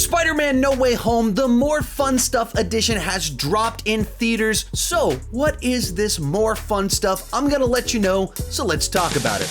Spider-Man No Way Home, the More Fun Stuff edition has dropped in theaters. So, what is this More Fun Stuff? I'm gonna let you know, so let's talk about it.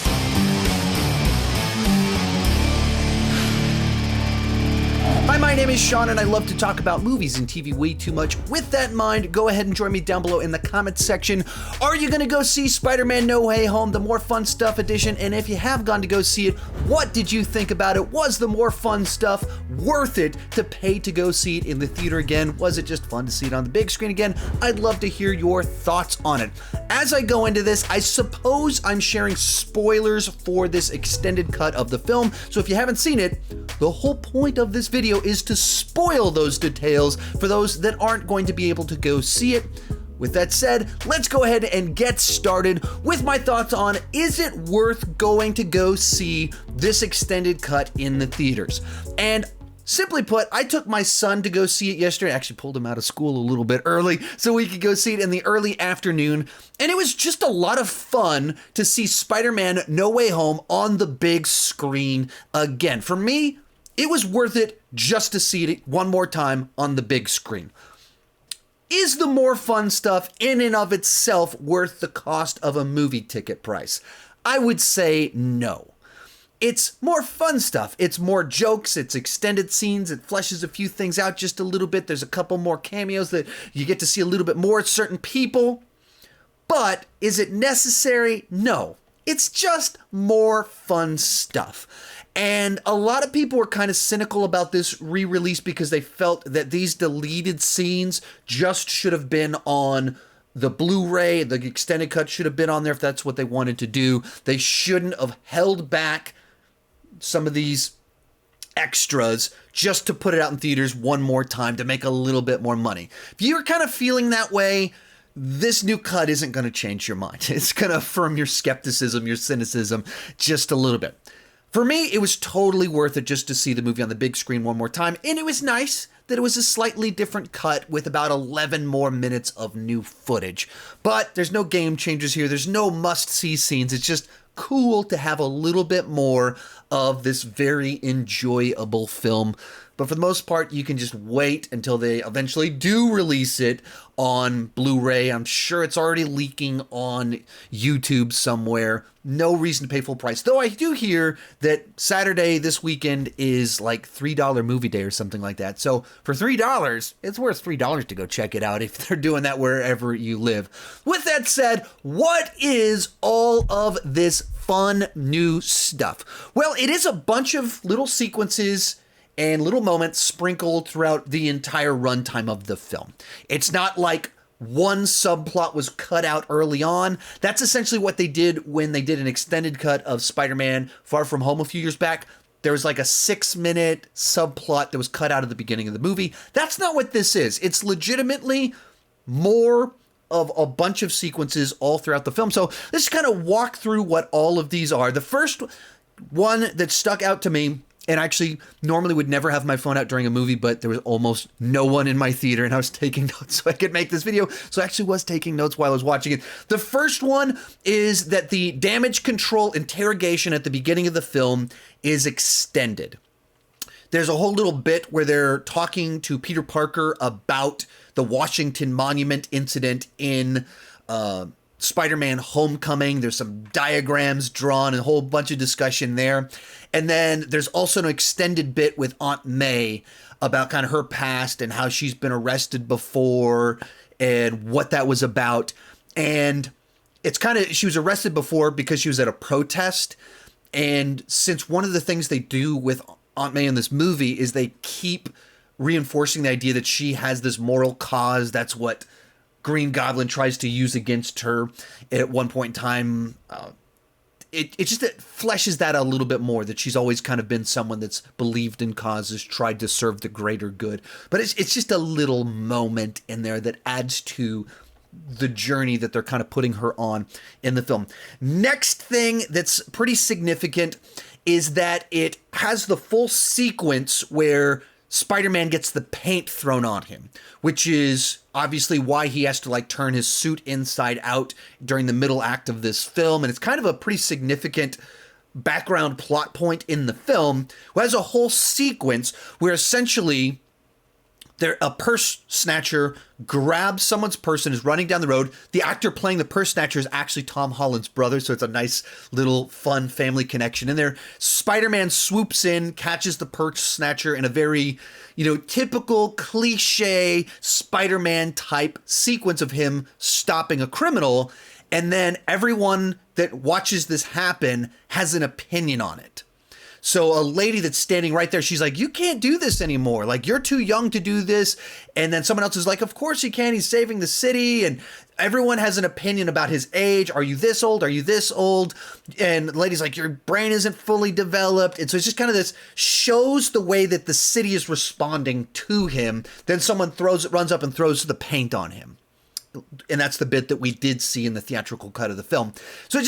Hi, my name is Sean, and I love to talk about movies and TV way too much. With that in mind, go ahead and join me down below in the comments section. Are you gonna go see Spider-Man No Way Home, the More Fun Stuff edition? And if you have gone to go see it, what did you think about it? Was the More Fun Stuff worth it to pay to go see it in the theater again? Was it just fun to see it on the big screen again? I'd love to hear your thoughts on it. As I go into this, I suppose I'm sharing spoilers for this extended cut of the film, so if you haven't seen it, the whole point of this video is to spoil those details for those that aren't going to be able to go see it. With that said, let's go ahead and get started with my thoughts on, is it worth going to go see this extended cut in the theaters? And simply put, I took my son to go see it yesterday. I actually pulled him out of school a little bit early so we could go see it in the early afternoon. And it was just a lot of fun to see Spider-Man No Way Home on the big screen again. For me, it was worth it just to see it one more time on the big screen. Is the More Fun Stuff in and of itself worth the cost of a movie ticket price? I would say no. It's more fun stuff. It's more jokes, it's extended scenes, it fleshes a few things out just a little bit. There's a couple more cameos that you get to see a little bit more certain people. But is it necessary? No. It's just more fun stuff. And a lot of people were kind of cynical about this re-release because they felt that these deleted scenes just should have been on the Blu-ray. The extended cut should have been on there if that's what they wanted to do. They shouldn't have held back some of these extras just to put it out in theaters one more time to make a little bit more money. If you're kind of feeling that way, this new cut isn't going to change your mind. It's going to affirm your skepticism, your cynicism just a little bit. For me, it was totally worth it just to see the movie on the big screen one more time, and it was nice that it was a slightly different cut with about 11 more minutes of new footage. But there's no game changers here, there's no must-see scenes, it's just cool to have a little bit more of this very enjoyable film. But for the most part, you can just wait until they eventually do release it on Blu-ray. I'm sure it's already leaking on YouTube somewhere. No reason to pay full price. Though I do hear that Saturday this weekend is like $3 movie day or something like that. So for $3, it's worth $3 to go check it out if they're doing that wherever you live. With that said, what is all of this fun new stuff? Well, it is a bunch of little sequences and little moments sprinkled throughout the entire runtime of the film. It's not like one subplot was cut out early on. That's essentially what they did when they did an extended cut of Spider-Man Far From Home a few years back. There was like a 6-minute subplot that was cut out at the beginning of the movie. That's not what this is. It's legitimately more of a bunch of sequences all throughout the film. So let's kind of walk through what all of these are. The first one that stuck out to me, and I actually normally would never have my phone out during a movie, but there was almost no one in my theater and I was taking notes so I could make this video. So I actually was taking notes while I was watching it. The first one is that the damage control interrogation at the beginning of the film is extended. There's a whole little bit where they're talking to Peter Parker about the Washington Monument incident in Spider-Man Homecoming. There's some diagrams drawn and a whole bunch of discussion there. And then there's also an extended bit with Aunt May about kind of her past and how she's been arrested before and what that was about. And it's kind of, she was arrested before because she was at a protest. And since one of the things they do with Aunt May in this movie is they keep reinforcing the idea that she has this moral cause, that's what Green Goblin tries to use against her at one point in time. It fleshes that out a little bit more, that she's always kind of been someone that's believed in causes, tried to serve the greater good. But it's just a little moment in there that adds to the journey that they're kind of putting her on in the film. Next thing that's pretty significant is that it has the full sequence where Spider-Man gets the paint thrown on him, which is obviously why he has to like turn his suit inside out during the middle act of this film. And it's kind of a pretty significant background plot point in the film, who has a whole sequence where essentially a purse snatcher grabs someone's purse and is running down the road. The actor playing the purse snatcher is actually Tom Holland's brother, so it's a nice little fun family connection in there. Spider-Man swoops in, catches the purse snatcher in a very, typical cliche Spider-Man type sequence of him stopping a criminal, and then everyone that watches this happen has an opinion on it. So a lady that's standing right there, she's like, you can't do this anymore. Like, you're too young to do this. And then someone else is like, of course he can. He's saving the city. And everyone has an opinion about his age. Are you this old? Are you this old? And the lady's like, your brain isn't fully developed. And so it's just kind of this shows the way that the city is responding to him. Then someone runs up and throws the paint on him. And that's the bit that we did see in the theatrical cut of the film. So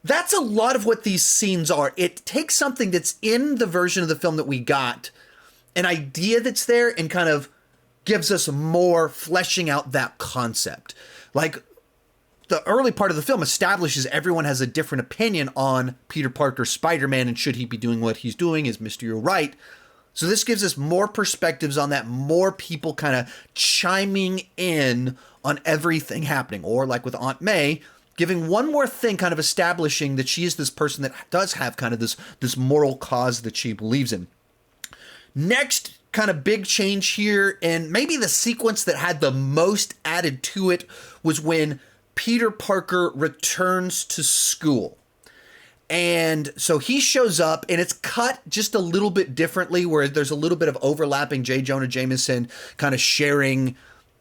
that's a lot of what these scenes are. It takes something that's in the version of the film that we got, an idea that's there, and kind of gives us more fleshing out that concept. Like, the early part of the film establishes everyone has a different opinion on Peter Parker, Spider-Man, and should he be doing what he's doing? Is Mysterio right? So this gives us more perspectives on that, more people kind of chiming in on everything happening. Or like with Aunt May, giving one more thing, kind of establishing that she is this person that does have kind of this moral cause that she believes in. Next kind of big change here, and maybe the sequence that had the most added to it, was when Peter Parker returns to school. And so he shows up, and it's cut just a little bit differently, where there's a little bit of overlapping. Jonah Jameson kind of sharing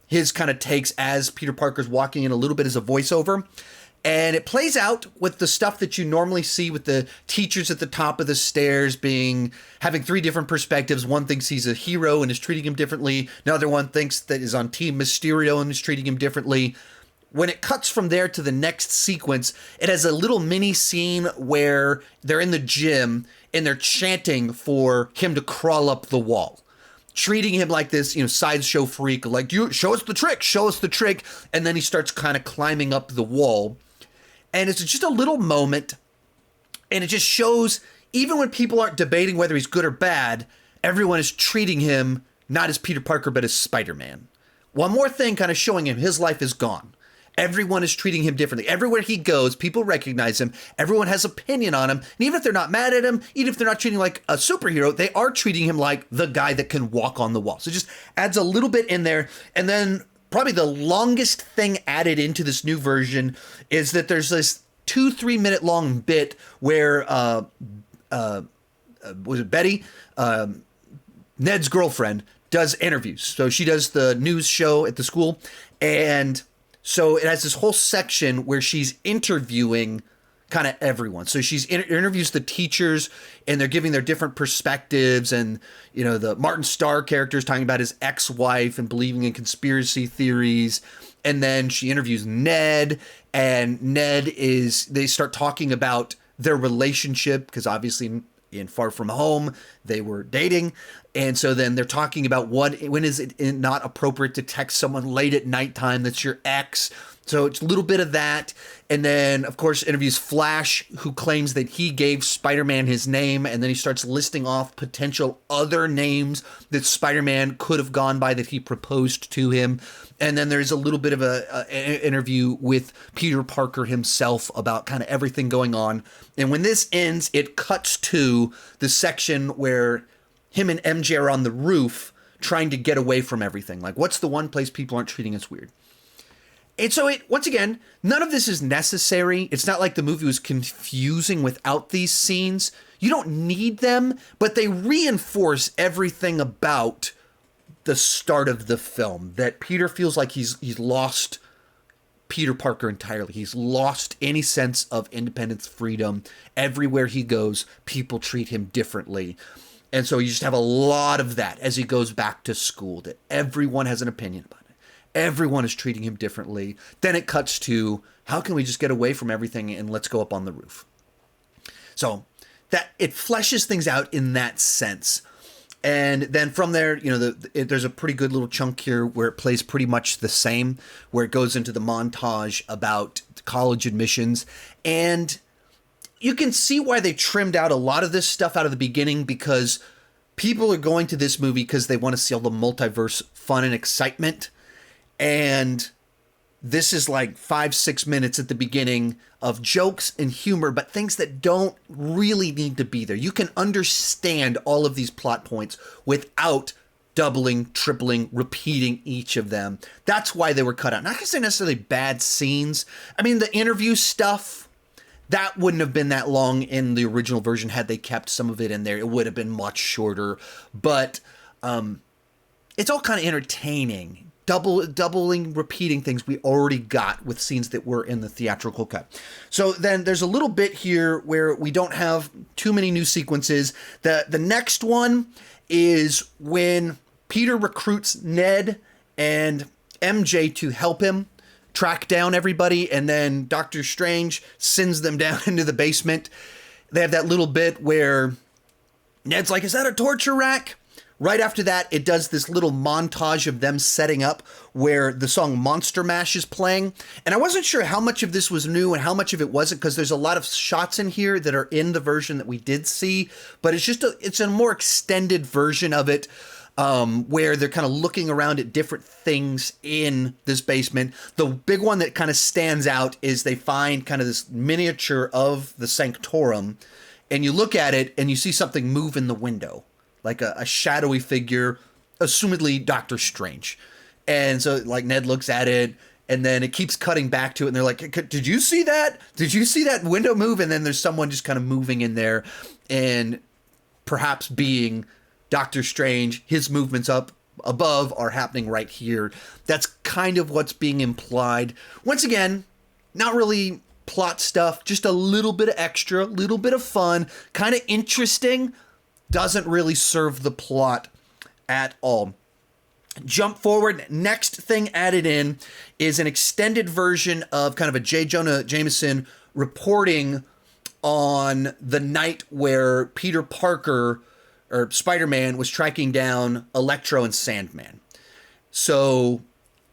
his kind of takes as Peter Parker's walking in, a little bit as a voiceover. And it plays out with the stuff that you normally see with the teachers at the top of the stairs having three different perspectives. One thinks he's a hero and is treating him differently. Another one thinks that is on Team Mysterio and is treating him differently. When it cuts from there to the next sequence, it has a little mini scene where they're in the gym and they're chanting for him to crawl up the wall, treating him like this, sideshow freak, like, you show us the trick. And then he starts kind of climbing up the wall. And it's just a little moment. And it just shows, even when people aren't debating whether he's good or bad, everyone is treating him not as Peter Parker, but as Spider-Man. One more thing kind of showing him his life is gone. Everyone is treating him differently. Everywhere he goes, people recognize him. Everyone has opinion on him. And even if they're not mad at him, even if they're not treating him like a superhero, they are treating him like the guy that can walk on the wall. So it just adds a little bit in there. And then probably the longest thing added into this new version is that there's this 2-3 minute long bit where, was it Betty? Ned's girlfriend does interviews. So she does the news show at the school, and so it has this whole section where she's interviewing kind of everyone. So she's interviews the teachers, and they're giving their different perspectives. And, the Martin Starr character is talking about his ex-wife and believing in conspiracy theories. And then she interviews Ned, and they start talking about their relationship, because obviously in Far From Home, they were dating. And so then they're talking about when is it not appropriate to text someone late at nighttime that's your ex. So it's a little bit of that. And then, of course, interviews Flash, who claims that he gave Spider-Man his name. And then he starts listing off potential other names that Spider-Man could have gone by that he proposed to him. And then there's a little bit of an interview with Peter Parker himself about kind of everything going on. And when this ends, it cuts to the section where him and MJ are on the roof trying to get away from everything. Like, what's the one place people aren't treating us weird? And so once again, none of this is necessary. It's not like the movie was confusing without these scenes. You don't need them, but they reinforce everything about the start of the film, that Peter feels like he's lost Peter Parker entirely. He's lost any sense of independence, freedom. Everywhere he goes, people treat him differently. And so you just have a lot of that as he goes back to school, that everyone has an opinion about it. Everyone is treating him differently. Then it cuts to, how can we just get away from everything and let's go up on the roof? So that it fleshes things out in that sense. And then from there, there's a pretty good little chunk here where it plays pretty much the same, where it goes into the montage about college admissions. And you can see why they trimmed out a lot of this stuff out of the beginning, because people are going to this movie because they want to see all the multiverse fun and excitement. And this is like 5-6 minutes at the beginning of jokes and humor, but things that don't really need to be there. You can understand all of these plot points without doubling, tripling, repeating each of them. That's why they were cut out. Not to say necessarily bad scenes. I mean, the interview stuff, that wouldn't have been that long in the original version had they kept some of it in there. It would have been much shorter. But it's all kind of entertaining. Doubling, repeating things we already got with scenes that were in the theatrical cut. So then there's a little bit here where we don't have too many new sequences. The next one is when Peter recruits Ned and MJ to help him track down everybody, and then Doctor Strange sends them down into the basement. They have that little bit where Ned's like, "Is that a torture rack?" Right after that, it does this little montage of them setting up where the song Monster Mash is playing. And I wasn't sure how much of this was new and how much of it wasn't, because there's a lot of shots in here that are in the version that we did see. But it's a more extended version of it, where they're kind of looking around at different things in this basement. The big one that kind of stands out is they find kind of this miniature of the Sanctorum. And you look at it and you see something move in the window. Like a shadowy figure, assumedly Doctor Strange. And so like Ned looks at it, and then it keeps cutting back to it, and they're like, "Did you see that? Did you see that window move?" And then there's someone just kind of moving in there, and perhaps being Doctor Strange. His movements up above are happening right here. That's kind of what's being implied. Once again, not really plot stuff, just a little bit of extra, little bit of fun, kind of interesting. Doesn't really serve the plot at all. Jump forward. Next thing added in is an extended version of kind of a J. Jonah Jameson reporting on the night where Peter Parker or Spider-Man was tracking down Electro and Sandman. So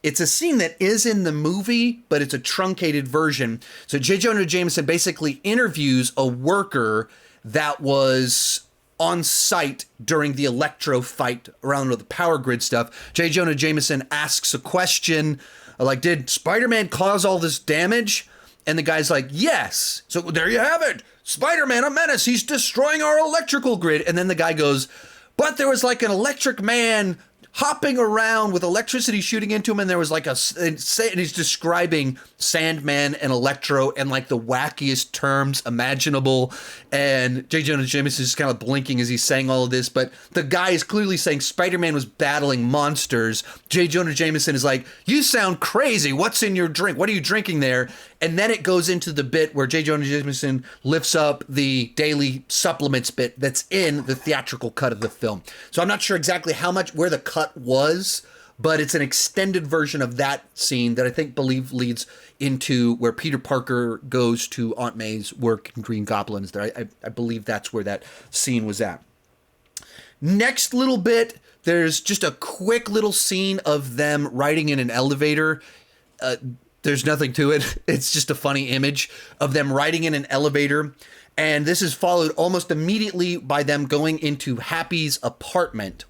it's a scene that is in the movie, but it's a truncated version. So J. Jonah Jameson basically interviews a worker that was on site during the Electro fight around with the power grid stuff. J. Jonah Jameson asks a question like, "Did Spider-Man cause all this damage?" And the guy's like, "Yes." So there you have it. Spider-Man, a menace. He's destroying our electrical grid. And then the guy goes, "But there was like an electric man hopping around with electricity shooting into him." And there was like and he's describing Sandman and Electro and like the wackiest terms imaginable. And J. Jonah Jameson is kind of blinking as he's saying all of this, but the guy is clearly saying Spider-Man was battling monsters. J. Jonah Jameson is like, "You sound crazy. What's in your drink? What are you drinking there?" And then it goes into the bit where J. Jonah Jameson lifts up the daily supplements bit that's in the theatrical cut of the film. So I'm not sure exactly where the cut was, but it's an extended version of that scene that I believe leads into where Peter Parker goes to Aunt May's work in Green Goblins. There, I believe that's where that scene was at. Next little bit, there's just a quick little scene of them riding in an elevator. There's nothing to it. It's just a funny image of them riding in an elevator. And this is followed almost immediately by them going into Happy's apartment.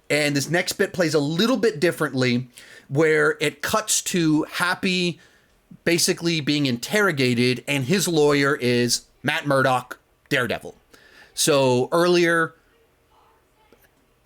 And this next bit plays a little bit differently, where it cuts to Happy basically being interrogated, and his lawyer is Matt Murdock, Daredevil. So earlier,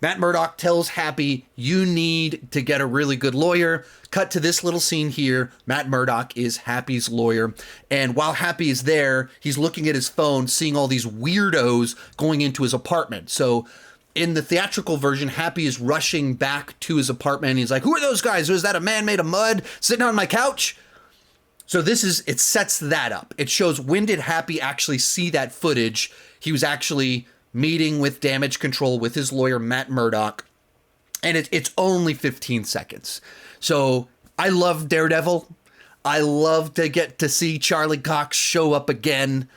Matt Murdock tells Happy, "You need to get a really good lawyer." Cut to this little scene here. Matt Murdock is Happy's lawyer. And while Happy is there, he's looking at his phone, seeing all these weirdos going into his apartment. So in the theatrical version, Happy is rushing back to his apartment. And he's like, "Who are those guys? Was that a man made of mud sitting on my couch?" So it sets that up. It shows, when did Happy actually see that footage? He was actually meeting with Damage Control with his lawyer, Matt Murdock. And it's only 15 seconds. So I love Daredevil. I love to get to see Charlie Cox show up again.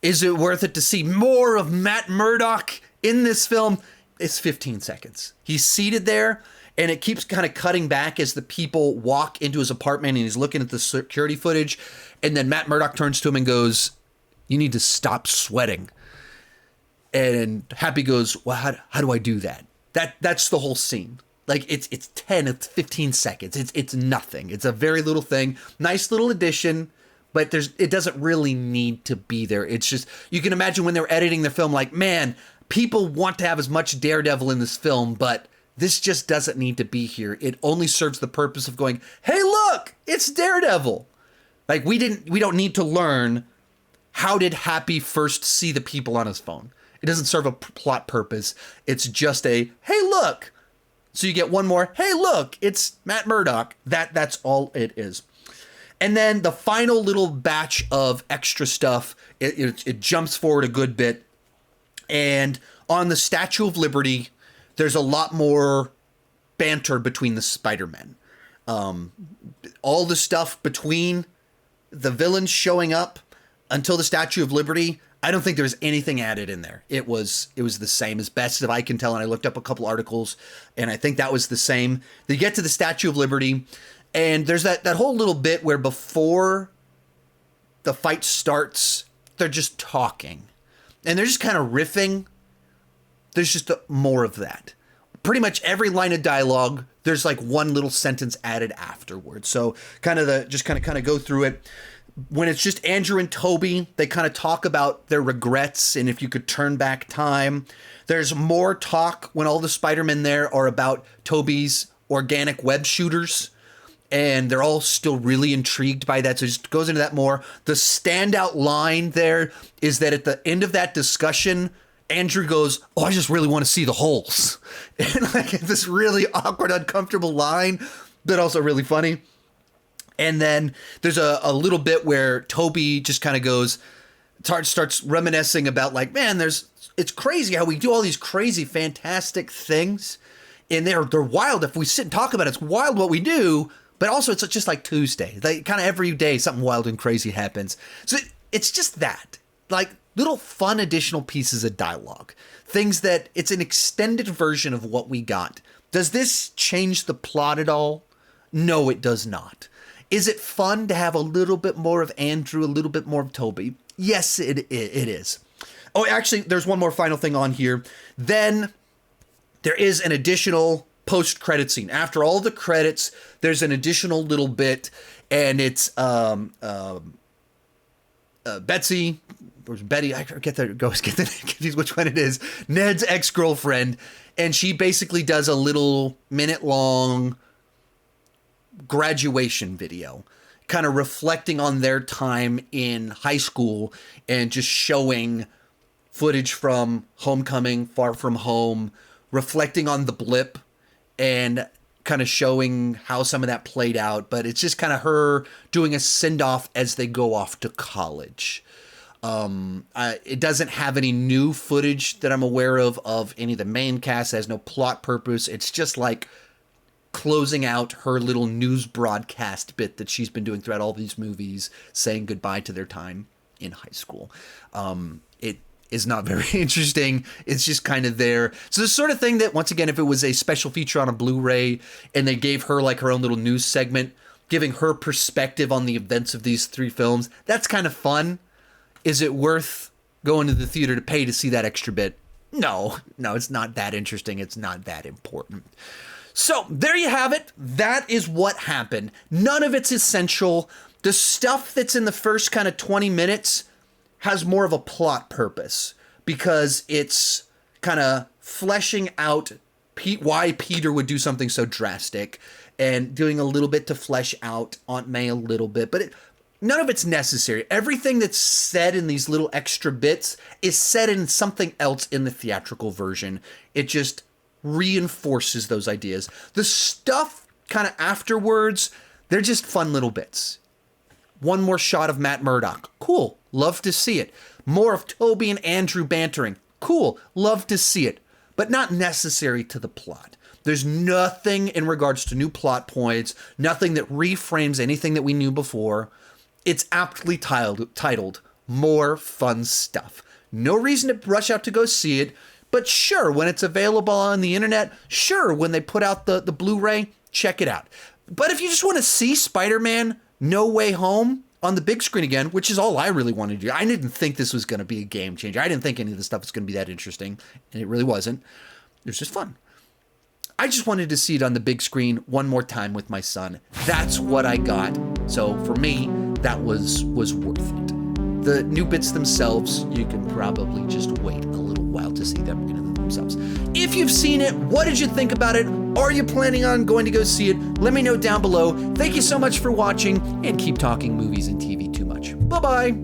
Is it worth it to see more of Matt Murdock in this film? It's 15 seconds. He's seated there, and it keeps kind of cutting back as the people walk into his apartment, and he's looking at the security footage. And then Matt Murdock turns to him and goes, You need to stop sweating. And Happy goes, well, how do I do that? That's the whole scene. Like, it's 10, it's 15 seconds. It's nothing. It's a very little thing. Nice little addition, but it doesn't really need to be there. It's just, you can imagine when they were editing the film, like, man, people want to have as much Daredevil in this film, but this just doesn't need to be here. It only serves the purpose of going, hey, look, it's Daredevil. Like, we don't need to learn how did Happy first see the people on his phone. It doesn't serve a plot purpose. It's just a, hey, look. So you get one more, hey, look, it's Matt Murdock. That's all it is. And then the final little batch of extra stuff, it jumps forward a good bit. And on the Statue of Liberty, there's a lot more banter between the Spider-Men. All the stuff between the villains showing up until the Statue of Liberty, I don't think there was anything added in there. It was the same as best as I can tell. And I looked up a couple articles and I think that was the same. They get to the Statue of Liberty and there's that whole little bit where before the fight starts, they're just talking and they're just kind of riffing. There's just more of that. Pretty much every line of dialogue, there's like one little sentence added afterwards. So kind of go through it. When it's just Andrew and Toby, they kind of talk about their regrets and if you could turn back time. There's more talk when all the Spider-Men there are about Toby's organic web shooters. And they're all still really intrigued by that. So it just goes into that more. The standout line there is that at the end of that discussion, Andrew goes, oh, I just really want to see the holes. And like this really awkward, uncomfortable line, but also really funny. And then there's a little bit where Toby just kind of goes, starts reminiscing about like, man, it's crazy how we do all these crazy, fantastic things. And they're wild. If we sit and talk about it, it's wild what we do. But also it's just like Tuesday. Like kind of every day something wild and crazy happens. So it's just that. Like little fun additional pieces of dialogue. Things that it's an extended version of what we got. Does this change the plot at all? No, it does not. Is it fun to have a little bit more of Andrew, a little bit more of Toby? Yes, it is. Oh, actually, there's one more final thing on here. Then there is an additional post-credit scene. After all the credits, there's an additional little bit, and it's Betsy, or Betty, I get confused which one it is, Ned's ex-girlfriend, and she basically does a little minute-long graduation video, kind of reflecting on their time in high school and just showing footage from Homecoming, Far From Home, reflecting on the blip and kind of showing how some of that played out. But it's just kind of her doing a send-off as they go off to college. It doesn't have any new footage that I'm aware of any of the main cast. It has no plot purpose. It's just like closing out her little news broadcast bit that she's been doing throughout all these movies, saying goodbye to their time in high school. It is not very interesting. It's just kind of there. So the sort of thing that, once again, if it was a special feature on a Blu-ray and they gave her like her own little news segment, giving her perspective on the events of these three films, that's kind of fun. Is it worth going to the theater to pay to see that extra bit? No, it's not that interesting. It's not that important. So there you have it. That is what happened. None of it's essential. The stuff that's in the first kind of 20 minutes has more of a plot purpose because it's kind of fleshing out why Peter would do something so drastic and doing a little bit to flesh out Aunt May a little bit. But none of it's necessary. Everything that's said in these little extra bits is said in something else in the theatrical version. It just reinforces those ideas. The stuff kind of afterwards, they're just fun little bits. One more shot of Matt Murdock. Cool. Love to see it. More of Toby and Andrew bantering. Cool. Love to see it. But not necessary to the plot. There's nothing in regards to new plot points, nothing that reframes anything that we knew before. It's aptly titled More Fun Stuff. No reason to rush out to go see it. But sure, when it's available on the internet, sure, when they put out the Blu-ray, check it out. But if you just want to see Spider-Man No Way Home, on the big screen again, which is all I really wanted to do. I didn't think this was going to be a game changer. I didn't think any of the stuff was going to be that interesting, and it really wasn't. It was just fun. I just wanted to see it on the big screen one more time with my son. That's what I got. So for me, that was worth it. The new bits themselves, you can probably just wait a little while to see them in and of themselves. If you've seen it, what did you think about it? Are you planning on going to go see it? Let me know down below. Thank you so much for watching, and keep talking movies and TV too much. Bye-bye.